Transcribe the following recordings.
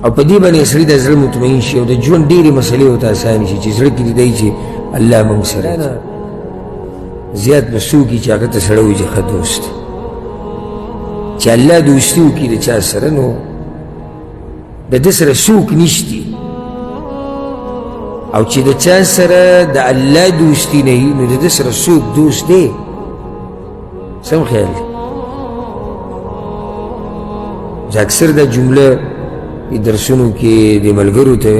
او په دې باندې سړي د زړه مطمئن شي او د ژوند ډېرې مسلې ورته اسانې شي چې زړه کې دی چې الله موږ سره دی. زیات به څوک وي چې هغه ته سړی وایي چې ښه دوست دی، چې الله دوستي وکړي د چا سره نو د ده سره څوک نشتی، او چې د چا سره د الله دوستي نه وي نو د ده سره څوک دوست دی. سم خیال دی. زه اکثر دا جمله درسونو کې د ملګرو ته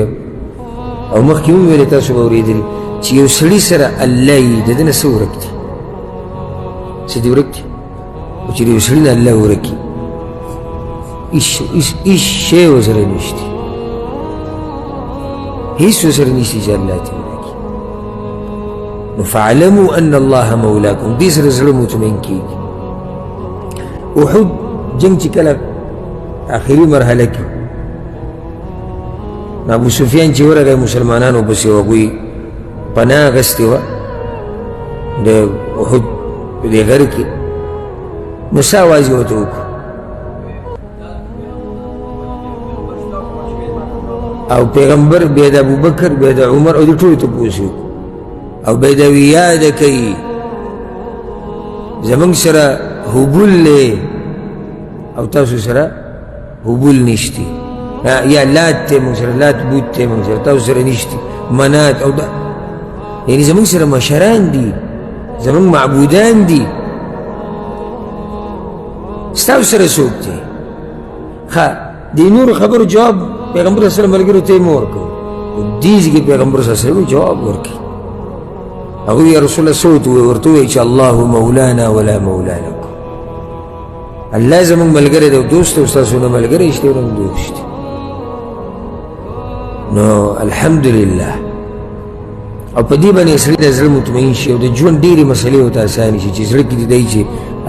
او مخکې هم ویلې تاسو به اورېدلي چې یو سړي سره الله وي د ده نه څه ورک دي، څه دي ورک دي، او چې د یو سړي نه الله ورک وي هېڅ شی ورسره نشته، هېڅ ورسره نشته چې الله ته ورک وي. نو فاعلموا ان الله مولاکم، دې سره زړه مطمئن کېږي. احد جنګ چې کله آخري مرحله کې ابو سفیان چې ورغی مسلمانانو پسې هغوی پناه اخیستې وه د احد په دې غر کې، نو څه اواز یې ورته وکړو او پیغمبر بیا د ابوبکر بیا د عمر او د ټولو تپوس وکړو او بیا د وی یاده کوي زموږ سره هبول دی او تاسو سره هبول نشتی، یا لات ته موږ سره لات بوت ته موږ سره تاسو سره نشتی، منات او دا یعنی زموږ سره مشران دي، زموږ معبودان دي، ستاسو سره څوک دی؟ ښه د نورو خبرو جواب پیغمبر صلی الله علیه وسلم ملګرو ته یې مه ورکوو، دې ځای کې پیغمبر صلی الله علیه وسلم جواب ورکړي. هغوی یا رسول الله څه ورته ووایي چې الله مولانا ولا مولا لکم، الله زموږ ملګری دی او دوست او ستاسو نه ملګری شته او نه دوست دی. نو الحمدلله او په دې باندې سړي د زړه مطمئن شي او د ژوند ډېرې مسلې ورته اسانې شي چې زړه کې دی چې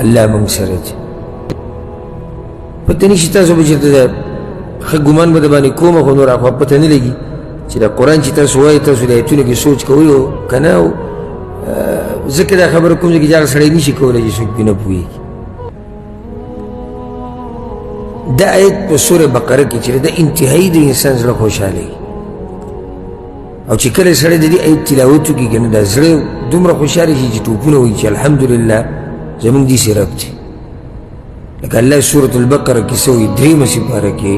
الله موږ سره دی. پته نشي تاسو به چېرته د ښه ګمان به د باندې کومه خو نور اخوا پته نه لګي چې د قرآن چې تاسو وایي تاسو د ایتونو کې سوچ کوئ او که نه او ځکه دا خبره کوم ځای کې چې هغه سړی نشي کولی چې څوک پرې نه پوهېږي. دا آیت په سورة بقره کې چې د انتهایی د انسان زړه خوشحالوي او چې کله سړی د دې آیت تلاوت وکړي که نه دا زړه دومره خوشحاله شي چې ټوپونه وایي چې الحمدلله زموږ داسې رب دی. لکه الله سورة البقره کې څه وایي درېیمه سپاره کې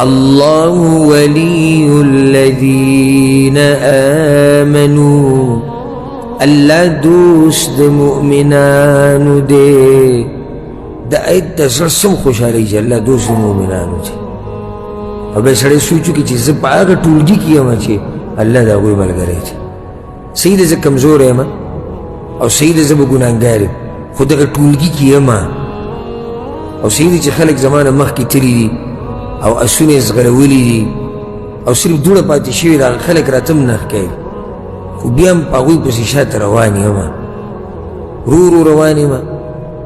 الله ولي الذین آمنوا، الله دوست د مؤمنانو دی. دا آیت د زړه سم خوشحالوي چې الله دوست د مؤمنانو دی. او بیا سړی سوچ وکړي چې زه په هغه ټولګي کې یم چې الله د هغوی ملګری دی. صحیح ده زه کمزوری یم او صحیح ده زه به ګناهګار یم خو دغه ټولګي کې یم، او صحیح ده چې خلک زما نه مخکې تللي دي او اسونه یې ځغلولي دي او صرف دوړه پاتې شوې ده، هغه خلک راته هم نه ښکاري، خو بیا هم په هغوی پسې شاته روان یم، ورو ورو روان یم،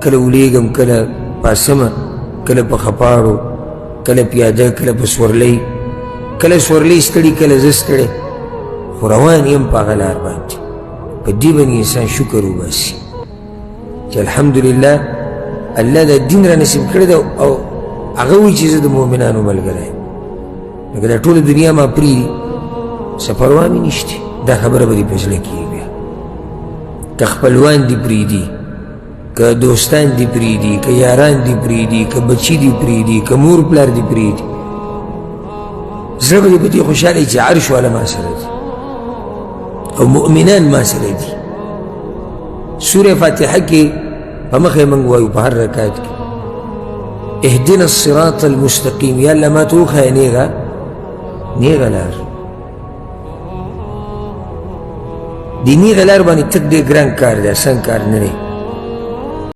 کله ولیږم کله پاسمه کله په خپاړو کله پیاده کله په سورلۍ، کله سورلۍ ستړي کله زه ستړی، خو روان یم په هغه لار باندې. په دې باندې انسان شکر وباسي چې الحمدلله الله دا دین را نصیب کړی دی او هغه وایي چې زه د مؤمنانو ملګری یم. لکه دا ټوله دنیا ما پرېږدي څه پروا مې نشته، دا خبره به دې په زړه کښې بیا که خپلوان دې پرېږدي که دوستان دې پرېږدي که یاران دې پرېږدي که بچي دې پرېږدي که مور پلار دې پرېږدي، زړه به دې په دې خوشحاله چې عرش والا ما سره دي او مؤمنان ما سره دي. سورة فاتحه کې په مخه موږ وایو په هر رکعت کې اهدنا الصراط المستقیم، یا الله ما ته وښیه نیغه لار. د نیغه لار باندې تګ ډېر ګران کار دی، اسان کار نه دی.